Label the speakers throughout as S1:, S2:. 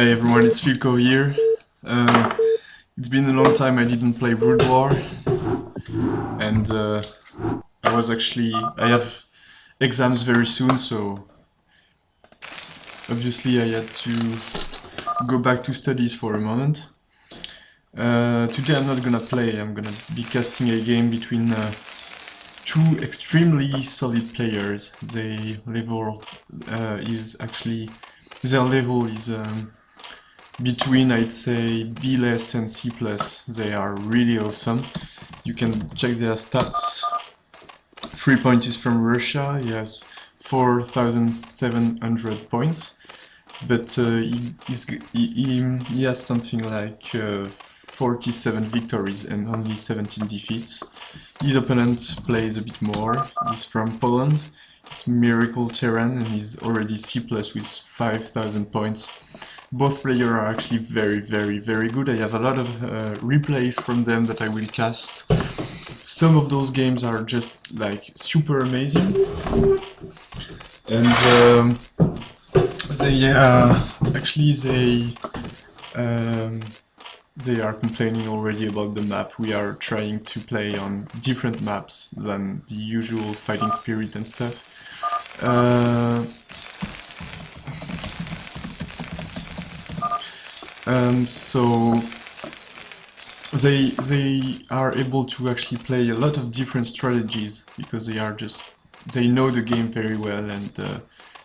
S1: Hey everyone, it's Filco here. It's been a long time I didn't play Brood War, and I have exams very soon, so obviously I had to go back to studies for a moment. Today I'm not gonna play, I'm gonna be casting a game between two extremely solid players. Their level is between, I'd say, B less and C plus. They are really awesome. You can check their stats. Fripoint is from Russia. He has 4,700 points, but he has something like 47 victories and only 17 defeats. His opponent plays a bit more. He's from Poland. It's Miracle Terran and he's already C plus with 5,000 points. Both players are actually very good. I have a lot of replays from them that I will cast. Some of those games are just like super amazing, and they are complaining already about the map. We are trying to play on different maps than the usual Fighting Spirit and stuff. So they are able to actually play a lot of different strategies because they know the game very well, and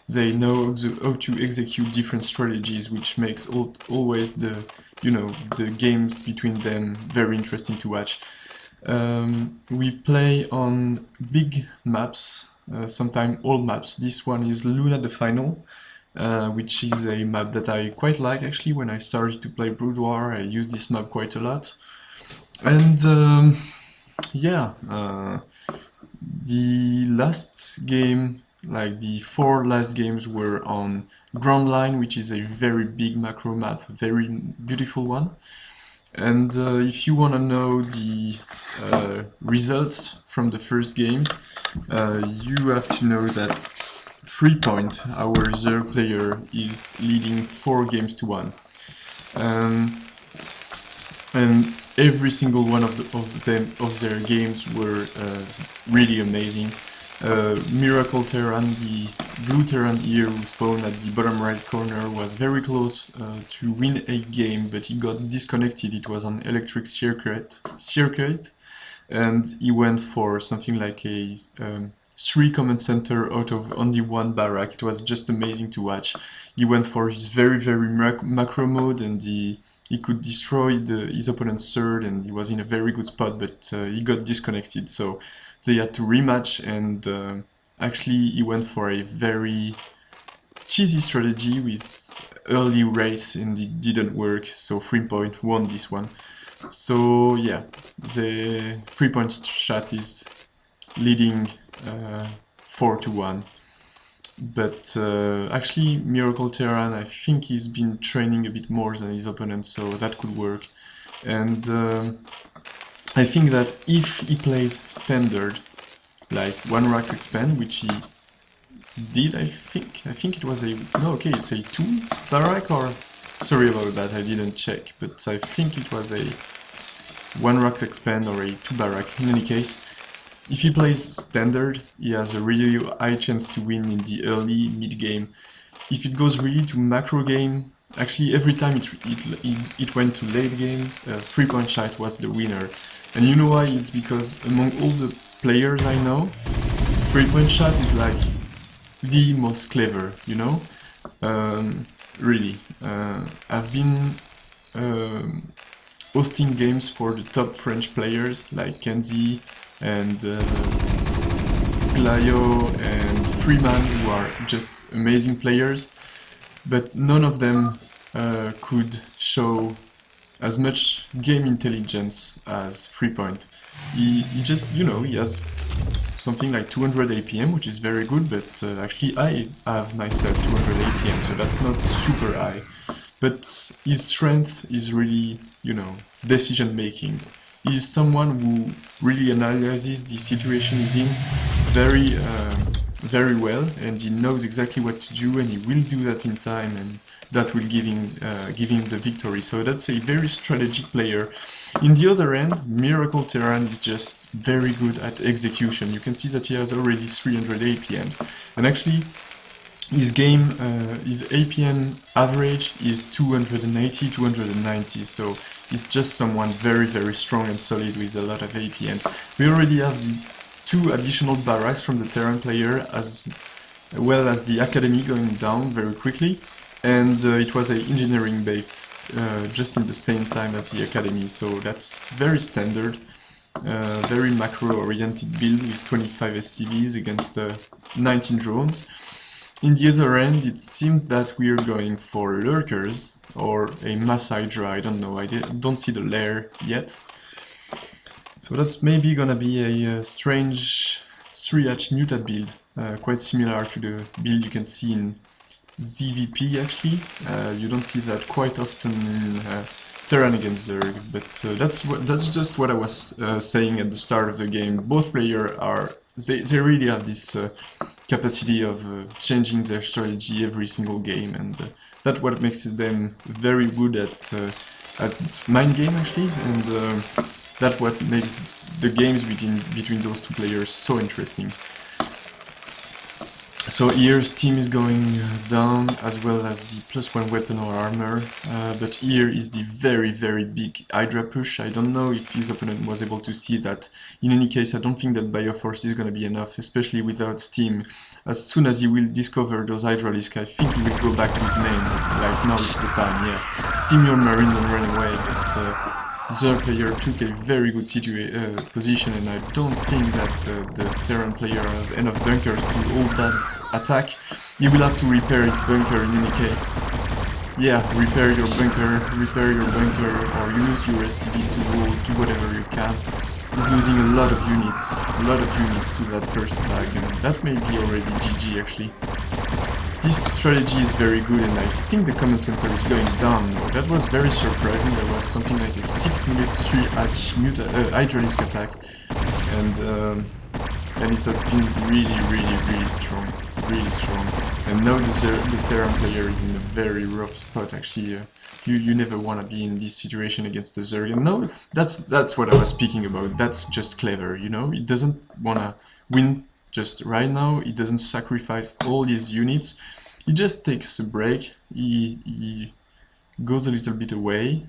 S1: they know how to execute different strategies, which makes always the games between them very interesting to watch. We play on big maps, sometimes all maps. This one is Luna the Final. Which is a map that I quite like actually. When I started to play Brood War, I used this map quite a lot. And the last game, like the 4 last games, were on Grand Line, which is a very big macro map, very beautiful one. And if you want to know the results from the first games, you have to know that Fripoint, our Zerg player, is leading 4 games to 1, and every single one of their games were really amazing. Miracle Terran, the blue Terran here who spawned at the bottom right corner, was very close to win a game, but he got disconnected. It was on electric circuit, and he went for something like a 3 command center out of only 1 barrack. It was just amazing to watch. He went for his very macro mode, and he could destroy his opponent's third, and he was in a very good spot, but he got disconnected, so they had to rematch, and actually he went for a very cheesy strategy with early race, and it didn't work, so Fripoint won this one. So yeah, the fripointshat is leading 4-1, but actually Miracle Terran, I think he's been training a bit more than his opponent, so that could work. And I think that if he plays standard, like 1 Rax expand, which he did, I think it was it's a 2 barrack, or sorry about that, I didn't check, but I think it was a 1 Rax expand or a 2 barrack. In any case, if he plays standard, he has a really high chance to win in the early mid game. If it goes really to macro game, actually every time it went to late game, fripointshat was the winner. And you know why? It's because among all the players I know, fripointshat is like the most clever, you know? Really. I've been hosting games for the top French players like Kenzie and Glaio and Freeman, who are just amazing players, but none of them could show as much game intelligence as Fripoint. He just, he has something like 200 APM, which is very good, but actually I have myself 200 APM, so that's not super high. But his strength is really, decision making. He's someone who really analyzes the situation he's in very well, and he knows exactly what to do, and he will do that in time, and that will give him the victory. So that's a very strategic player. In the other end, Miracle Terran is just very good at execution. You can see that he has already 300 APMs, and actually his his APM average is 280, 290, so he's just someone very strong and solid with a lot of APMs. We already have the 2 additional barracks from the Terran player, as well as the academy going down very quickly, and it was an engineering base just in the same time as the academy, so that's very standard, very macro-oriented build with 25 SCVs against 19 drones. In the other end, it seems that we are going for lurkers or a mass hydra. I don't know, I don't see the lair yet. So that's maybe gonna be a strange 3H mutat build, quite similar to the build you can see in ZVP actually. You don't see that quite often in Terran against Zerg, but that's just what I was saying at the start of the game. Both players are, they really have this capacity of changing their strategy every single game, and that's what makes them very good at mind game actually, and that's what makes the games between those 2 players so interesting. So here Steam is going down, as well as the +1 weapon or armor, but here is the very big Hydra push. I don't know if his opponent was able to see that. In any case, I don't think that Bioforce is gonna be enough, especially without Steam. As soon as he will discover those Hydralisk, I think he will go back to his main. Like, now is the time, yeah. Steam your Marine and run away, but Zerg player took a very good position, and I don't think that the Terran player has enough bunkers to hold that attack. He will have to repair his bunker in any case. Yeah, repair your bunker, or use your SCVs to go do whatever you can. He's losing a lot of units to that first attack, and that may be already GG actually. This strategy is very good, and I think the command center is going down now. That was very surprising. There was something like a 6-minute 3H Hydralisk attack, and it has been really strong, And now the Terran player is in a very rough spot actually. You never want to be in this situation against the Zerg. And no, that's what I was speaking about. That's just clever, you know. It doesn't want to win just right now. It doesn't sacrifice all his units. He just takes a break. He goes a little bit away,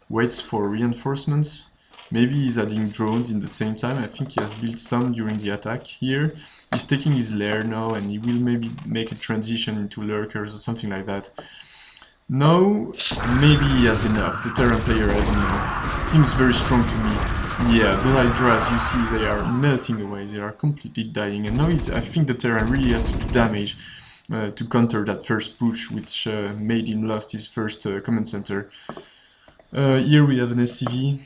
S1: waits for reinforcements. Maybe he's adding drones in the same time. I think he has built some during the attack here. He's taking his lair now, and he will maybe make a transition into lurkers or something like that. No, maybe he has enough. The Terran player, I don't know. It seems very strong to me. Yeah, the Hydras, you see, they are melting away. They are completely dying. And now I think the Terran really has to do damage to counter that first push, which made him lost his first command center. Here we have an SCV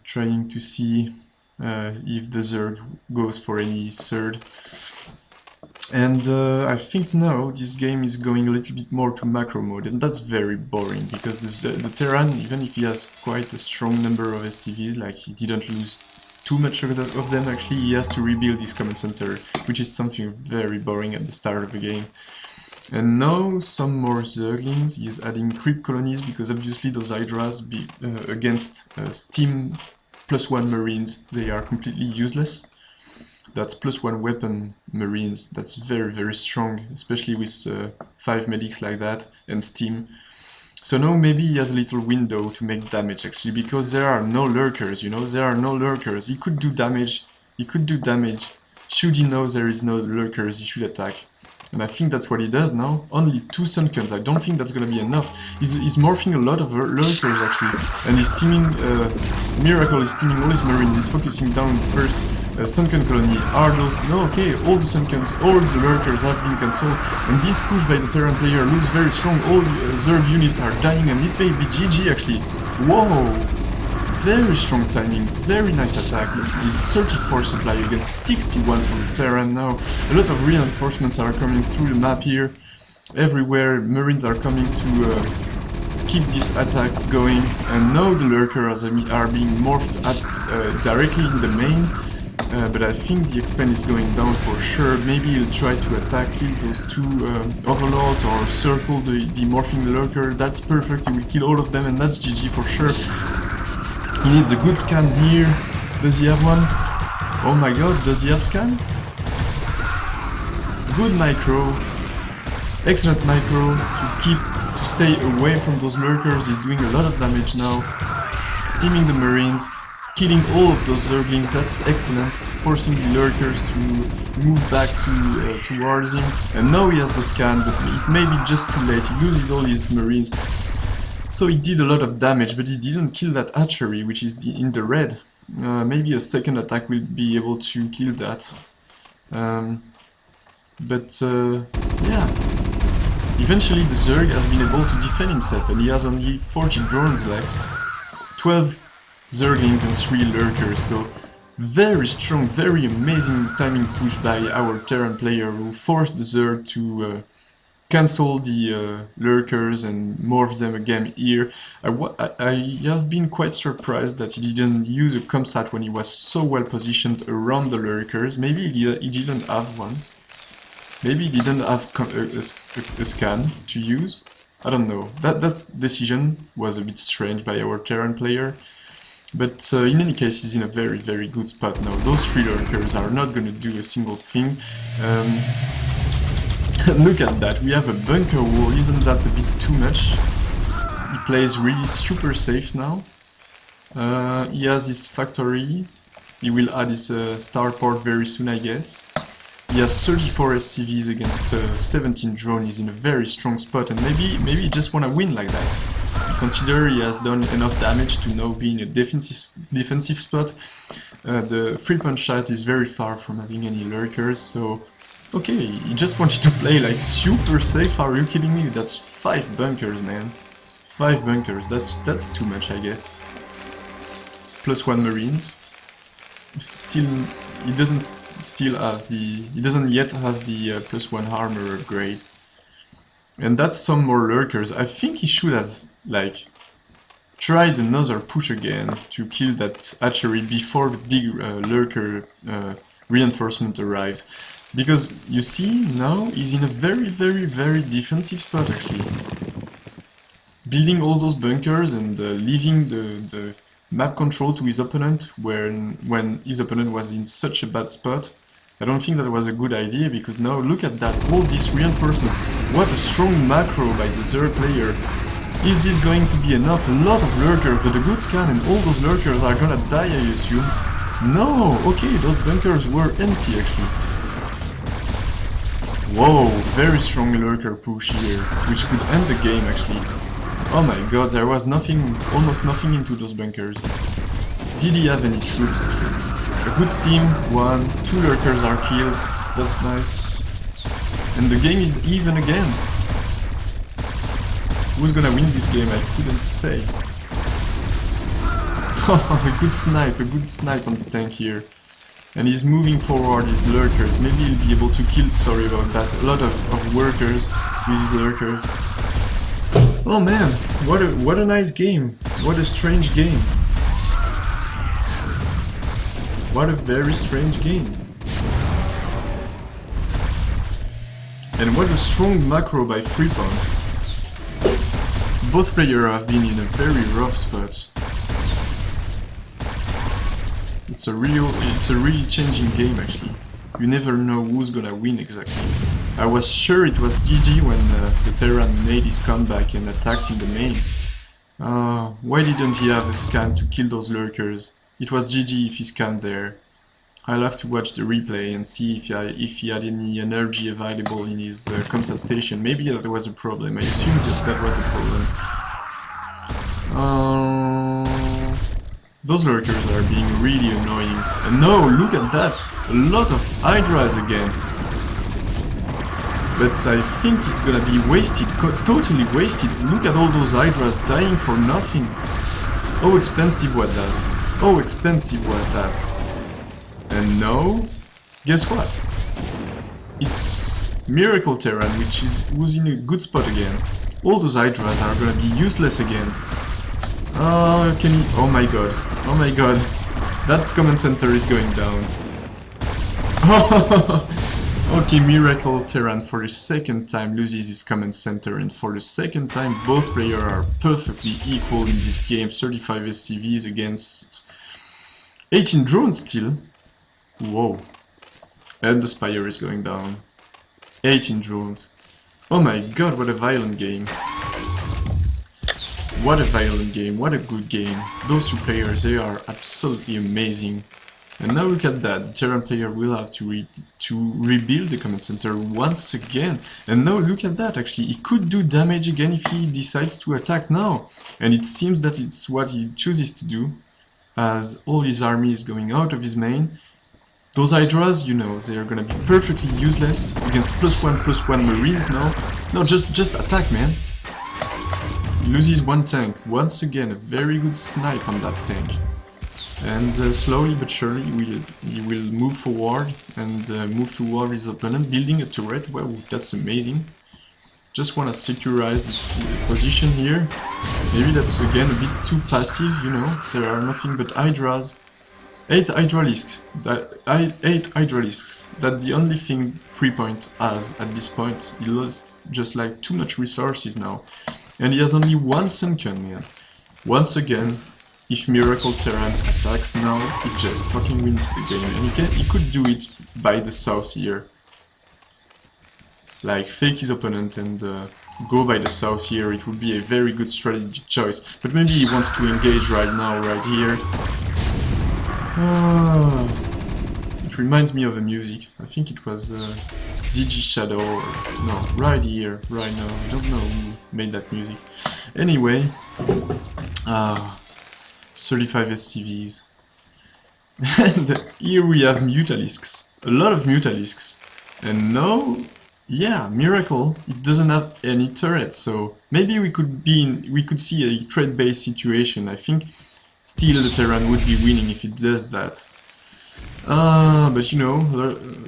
S1: trying to see if the Zerg goes for any third. And I think now this game is going a little bit more to macro mode, and that's very boring, because the Terran, even if he has quite a strong number of SCVs, like he didn't lose too much of them, actually he has to rebuild his command center, which is something very boring at the start of the game. And now some more Zerglings. He is adding creep colonies, because obviously those Hydras against Steam +1 Marines, they are completely useless. That's +1 weapon Marines, that's very strong, especially with 5 medics like that and Steam. So now maybe he has a little window to make damage actually, because there are no lurkers, you know, there are no lurkers. He could do damage, Should he know there is no lurkers, he should attack. And I think that's what he does now. Only 2 Sunkens, I don't think that's gonna be enough. He's morphing a lot of lurkers actually, and he's teaming, Miracle is teaming all his Marines, he's focusing down first. Sunken colony, are those... No, okay, all the Sunkens, all the lurkers have been cancelled, and this push by the Terran player looks very strong. All Zerg units are dying, and it may be GG actually. Whoa! Very strong timing, very nice attack. It's 34 supply against 61 from the Terran now. A lot of reinforcements are coming through the map here. Everywhere, Marines are coming to keep this attack going, and now the lurkers are being morphed at directly in the main. but I think the expand is going down for sure. Maybe he'll try to attack, kill those two overlords or circle the morphing lurker. That's perfect, he will kill all of them and that's GG for sure. He needs a good scan here. Does he have one? Oh my god, does he have scan? Good micro. Excellent micro to stay away from those lurkers. He's doing a lot of damage now. Steaming the marines. Killing all of those zerglings, that's excellent. Forcing the lurkers to move back towards him. And now he has the scan, but it may be just too late. He loses all his marines. So he did a lot of damage, but he didn't kill that hatchery, which is in the red. Maybe a second attack will be able to kill that. Yeah. Eventually the Zerg has been able to defend himself, and he has only 40 drones left. 12 Zerglings and 3 lurkers, so very strong, very amazing timing push by our Terran player who forced the Zerg to cancel the lurkers and morph them again here. I have been quite surprised that he didn't use a comsat when he was so well positioned around the lurkers. Maybe he didn't have one. Maybe he didn't have a scan to use. I don't know. That decision was a bit strange by our Terran player. But in any case, he's in a very, very good spot now. Those 3 lurkers are not going to do a single thing. Look at that, we have a bunker wall. Isn't that a bit too much? He plays really super safe now. He has his factory. He will add his starport very soon, I guess. He has 34 SCVs against 17 drones. He's in a very strong spot, and maybe he just wanna win like that. Consider he has done enough damage to now be in a defensive spot. The fripointshat is very far from having any lurkers, so okay, he just wanted to play like super safe. Are you kidding me? That's 5 bunkers, man. 5 bunkers. That's too much, I guess. +1 marines. Still, he doesn't yet have the +1 armor upgrade. And that's some more lurkers. I think he should have like tried another push again to kill that hatchery before the big lurker reinforcement arrived. Because you see, now he's in a very, very, very defensive spot actually. Building all those bunkers and leaving the map control to his opponent when his opponent was in such a bad spot. I don't think that was a good idea, because now look at that, all this reinforcement. What a strong macro by the Zerg player. Is this going to be enough? A lot of lurkers, but a good scan and all those lurkers are gonna die, I assume. No, okay, those bunkers were empty actually. Whoa, very strong lurker push here, which could end the game actually. Oh my god, there was nothing, almost nothing into those bunkers. Did he have any troops actually? A good steam, 1, 2 lurkers are killed, that's nice. And the game is even again. Who's gonna win this game? I couldn't say. A good snipe on the tank here. And he's moving forward his lurkers. Maybe he'll be able to kill, sorry about that, a lot of workers with his lurkers. Oh man, what a nice game. What a strange game. What a very strange game. And what a strong macro by Fripoint. Both players have been in a very rough spot. It's a really changing game actually. You never know who's gonna win exactly. I was sure it was GG when the Terran made his comeback and attacked in the main. Why didn't he have a scan to kill those lurkers? It was GG if he scanned there. I'll have to watch the replay and see if he had any energy available in his comsat station. Maybe that was a problem. I assumed that was a problem. Those lurkers are being really annoying. And no, look at that! A lot of hydras again. But I think it's gonna be wasted, totally wasted. Look at all those hydras dying for nothing. How expensive was that? How expensive was that? And now, guess what? It's Miracle Terran, who's in a good spot again. All those hydras are gonna be useless again. Oh my god, that command center is going down. Okay, Miracle Terran for the second time loses his command center, and for the second time both players are perfectly equal in this game. 35 SCVs against 18 drones still. Whoa. And the Spire is going down. 18 drones. Oh my god, what a violent game. What a violent game, what a good game. Those two players, they are absolutely amazing. And now look at that, the Terran player will have to rebuild the command center once again. And now look at that, actually, he could do damage again if he decides to attack now. And it seems that it's what he chooses to do, as all his army is going out of his main. Those Hydras, you know, they are gonna be perfectly useless against +1/+1 Marines now. No, just attack, man. He loses one tank. Once again, a very good snipe on that tank. And slowly but surely he will move forward and move toward his opponent, building a turret. Well, that's amazing. Just want to securize this position here. Maybe that's again a bit too passive, you know. There are nothing but Hydras. 8 Hydralisks. 8 Hydralisks. That's the only thing Freepoint has at this point. He lost just like too much resources now. And he has only one Sunken, man. Once again, if Miracle Terran attacks now, he just fucking wins the game. And he could do it by the south here. Like, fake his opponent and go by the south here. It would be a very good strategic choice. But maybe he wants to engage right now, right here. It reminds me of the music. I think it was DG Shadow, or no, right here, right now. I don't know who made that music. Anyway, 35 SCVs. And here we have Mutalisks. A lot of Mutalisks. And now, yeah, Miracle, it doesn't have any turrets, so maybe we could see a trade-based situation. I think still the Terran would be winning if it does that. But you know,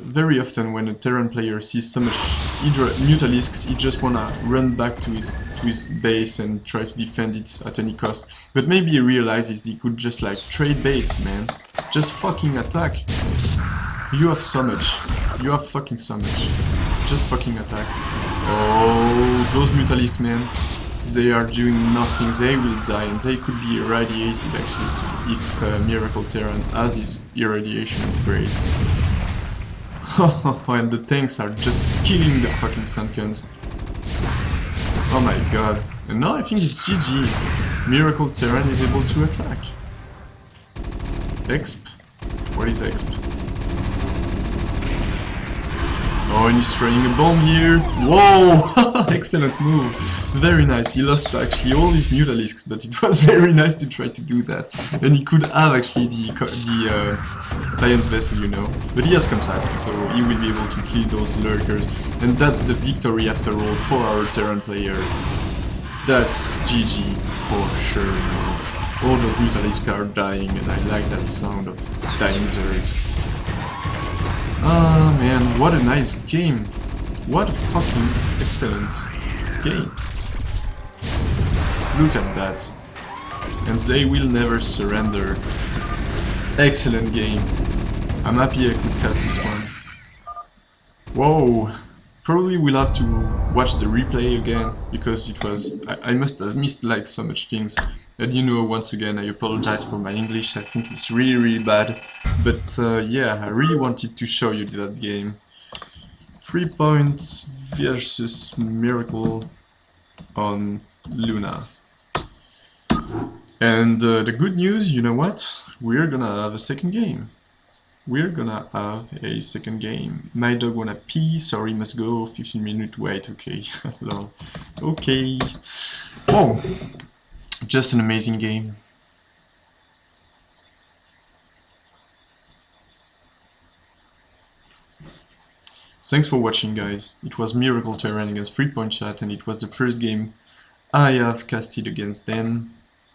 S1: very often when a Terran player sees so much Mutalisks, he just wanna run back to his base and try to defend it at any cost. But maybe he realizes he could just like trade base, man. Just fucking attack. You have so much. You have fucking so much. Just fucking attack. Oh, those Mutalisks, man. They are doing nothing, they will die, and they could be irradiated actually if Miracle Terran has his irradiation upgrade. And the tanks are just killing the fucking Sunkens. Oh my god. And now I think it's GG. Miracle Terran is able to attack. Exp? What is Exp? Oh, and he's throwing a bomb here. Whoa! Excellent move. Very nice. He lost actually all his Mutalisks, but it was very nice to try to do that. And he could have actually the Science Vessel, you know. But he has Comsat, so he will be able to kill those lurkers. And that's the victory after all for our Terran player. That's GG for sure, you know. All the Mutalisks are dying, and I like that sound of dying Zergs. Ah man, what a nice game. What a fucking excellent game. Look at that. And they will never surrender. Excellent game. I'm happy I could catch this one. Whoa. Probably we'll have to watch the replay again, because it was... I must have missed like so much things. And you know, once again, I apologize for my English. I think it's really bad. But yeah, I really wanted to show you that game. 3 points versus Miracle on Luna. And the good news, you know what? We're gonna have a second game. We're gonna have a second game. My dog wanna pee, sorry, must go, 15-minute wait, okay. Lol. Okay. Oh, just an amazing game. Thanks for watching, guys. It was Miracle Terran against fripointshat, and it was the first game I have casted against them.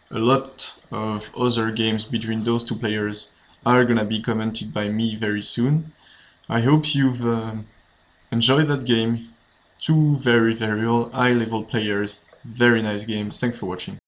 S1: A lot of other games between those two players are gonna be commented by me very soon. I hope you've enjoyed that game. Two very high level players. Very nice games. Thanks for watching.